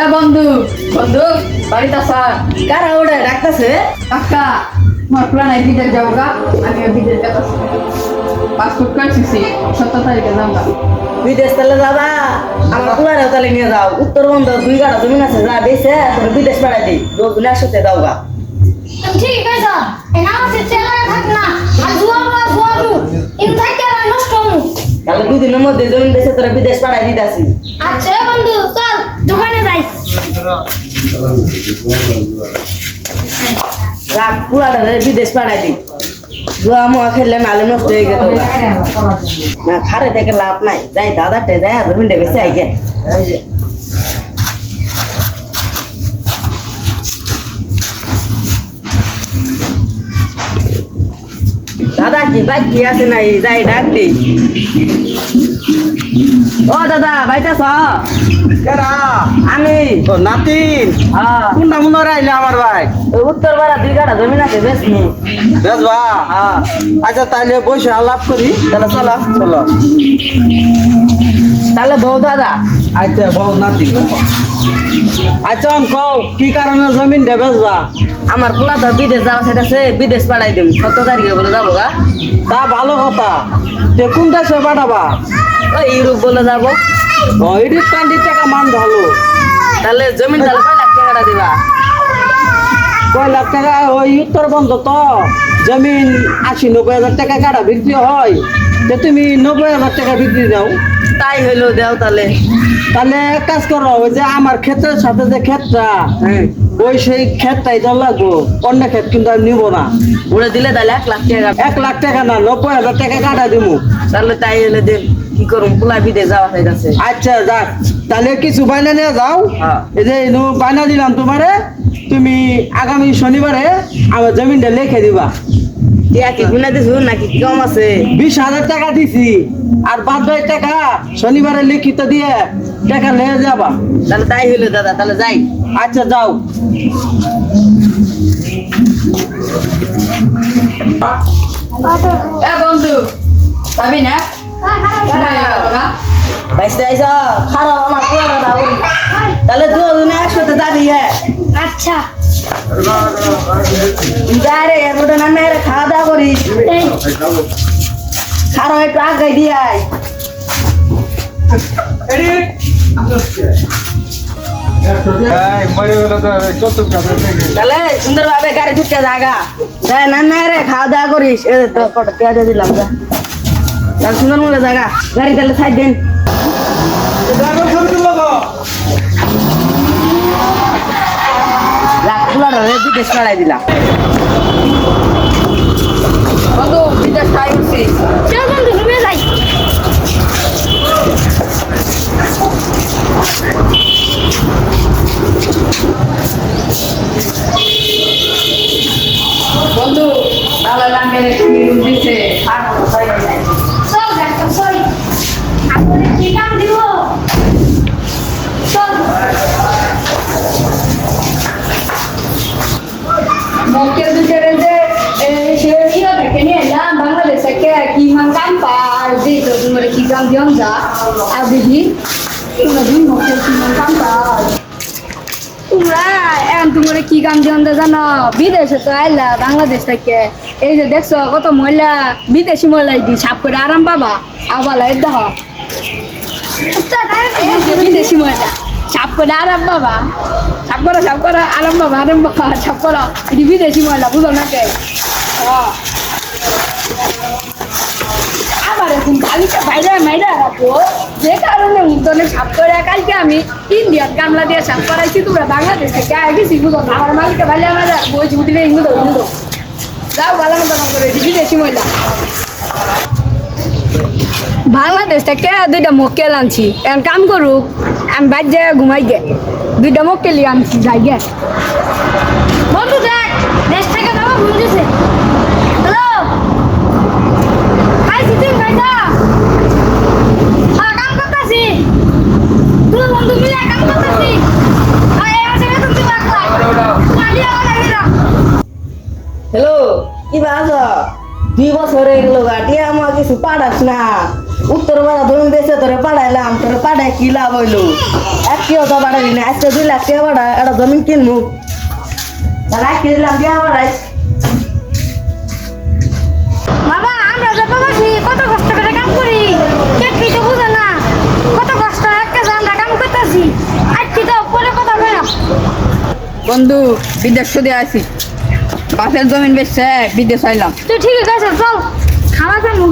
এ বন্ধু বন্ধু বাড়িতে আসা কারা ওটা ডাকতেছে? কাকা তোমার প্ল্যান আই বিদেশ যাবো গা আমি বিদেশ যাচ্ছি পাসপোর্ট করছি 17 তারিখে যাবো বিদেশ তাহলে যাবা? আমার কুলারেও তাহলে নিয়ে যাও। উত্তরবঙ্গ 2 গাড়া জমিন আছে, যা দিয়েছে তোর বিদেশ পাঠাই দিই। 2 দিন একসাথে যাও গা। ঠিক আছে এনা আছে চেলা থাক না আর জুয়াবু ইন থাকে আর নষ্ট হমু তাহলে 2 দিনের মধ্যে জমিন দেশে তোর বিদেশ পাঠাই দিতাছি। আচ্ছা বন্ধু চল দোকানে যাই রাখ কুলারে বিদেশ পাঠাই দিই। জুয়া মুয়া খেললে নালে নষ্ট হয়ে গেল না, খারে থেকে লাভ নাই। যাই দাদাতে যাই জমিনটা বেশি আইগে। দাদা কি বাইক কি আছে নাই? যাই ডাক দিই। ও দাদা বাইতাছ? কেরা আমি ও নাতিন হ্যাঁ কোনটা মনে রাইলে আমার ভাই ওই উত্তর পাড়া 2 গাড়া জমিন আছে বেশনি। বেজবা হ্যাঁ আচ্ছা তাইলে বসে আলাপ করি। তাহলে চলো চলো তাহলে বউ দাদা আচ্ছা বউ নাতিন আচ্ছা কও কি কারণে জমিন দে বেজবা? আমার পোলা তো বিদেশ যাওয়া সেটাছে, বিদেশ পাঠাই দিম 17 তারিখে বলে যাবো গা। তা ভালো কথা। তে কোন দেশে পাঠাবা? ওই ইউরোপ বলে যাবো। ইডিট কান্ডি টাকা মান ভালো। তাহলে জমিন তাহলে 5 লাখ টাকা দিবা। কয় লাখ টাকা? ওই উত্তরবঙ্গ তো জমিন 80-90 হাজার টাকা কাটা বিক্রি হয়। যে তুমি 90 হাজার টাকা বিক্রি দাও। তাই হইলো দেও তাহলে। তাহলে এক কাজ করো, ওই যে আমার ক্ষেতের সাথে যে ক্ষেতটা হ্যাঁ ওই সেই ক্ষেতটাই তো লাগবো, অন্য ক্ষেত কিন্তু আমি নিবো না। উড়ে দিলে তাহলে 1 লাখ টাকা। 1 লাখ টাকা না, 90 হাজার টাকা কাটা দিব। তাহলে তাই হলে দেব কি করুম, পোলা বিদেশ যাওয়া হয়ে গেছে। আচ্ছা যাক, তাহলে কিছু বায়না নিয়ে যাও। হ্যাঁ। এই যে বায়না দিলাম তোমারে, তুমি আগামী শনিবারে আমার জমিনটা লিখে দিবা। টিয়া কি গুনা দিছু নাকি কম আছে? 20,000 টাকা দিছি, আর বাদ বাকি টাকা শনিবারে লিখিত দিয়ে টাকা নিয়ে যাবা। তাহলে তাই হইলো দাদা, তাহলে যাই। আচ্ছা যাও। এ বন্ধু যাবি না বাইসে আইসা খারাপ আমার কুলারে দাও। তাহলে 2 দিন একসাথে যাবি। হ্যাঁ আচ্ছা যাই রে, এরপরে নামে খাওয়া দাওয়া করিস। এই খারাপ একটু আগাই দিয়ে আয়। তাহলে সুন্দরভাবে গাড়ি ঢুকে জায়গা যাই না রে, খাওয়া দাওয়া করিস। এ তো কত পেঁয়াজ দিলাম যা। তাহলে সুন্দর মতো জায়গা, গাড়ি তাহলে সাইড দেন। লাখ কুলার বিদেশ পাড়াই দিলাম। বন্ধু বিদেশ খাই উঠছি চল বন্ধু ঘুরে যাই বন্ধু তাহলে লাগে রুম দিছে চল দেখো সরি আপনি কি কাম দিব চল মক্কেল দুজনে যে সে ইয়ে দেখে নিয়ে এলাম বাংলাদেশে কি মান কাম পার যে তো তোমার কি কাম দিন যা আর দিদি তোমরা দিন মক্কেল কি মান কাম পার তোমরা এখন তোমার কি কাম দিন জানো বিদেশে তো আইলা বাংলাদেশ থেকে এই যে দেখছো কত মহিলা বিদেশি মহিলা দি সাপ করে আরাম পাবা আবার এই দেখো এই যে বিদেশি মহিলা সাপ করে আরাম বাবা সাপ করো আরাম বাবা সাপ করো এটি বিদেশি মহিলা বুঝো না কে আবার এখন কালকে বাইরে মাইরা রাখো যে কারণে উদ্যানে সাপ করে কালকে আমি ইন্ডিয়ান গামলা দিয়ে সাপ করাইছি তোমরা বাংলাদেশ থেকে গেছি বুঝো না আমার মালিককে ভালো আমার বই উঠলে ইন্দু যাও ভালো মতো করে বিদেশি মহিলা বাংলাদেশ থেকে 2টা মক্কেল আনছি এখন কাম করুক আমি বাইর জায়গায় ঘুমাই গে 2টা মক্কেলি আনছি যাই গে বন্ধু দেখ দেশ থেকে যাবো বুঝেছে হ্যালো হাই সিটিং ভাইদা হ্যাঁ কাম করতেছি তুই বন্ধু মিলে কাম করতেছি আর এই আছে তুমি বাকলা গাড়ি আগে না হ্যালো কি বাজ 2 বছর হয়ে গেল গাটি আমার কিছু পাড়াস না উত্তর পাড়া ধরুন দেশে তোরে পাঠাইলাম তোরে পাঠায় কি লাভ হইলো এক কেউ তো পাঠাবি না আজকে 2 লাখ টাকা পাঠা একটা জমিন কিনবো তাহলে আজকে দিলাম বিয়া পাঠাই বাবা আমরা যে প্রবাসী কত কষ্ট করে কাম করি কি তো বুঝে না কত কষ্ট একটা আমরা কাম করতেছি আর কি তো পরে কথা কয় বন্ধু বিদেশ দিয়ে আসি বাপের জমিন বেচছে বিদেশ আইলাম তুই ঠিক আছে চল খাওয়া খাবো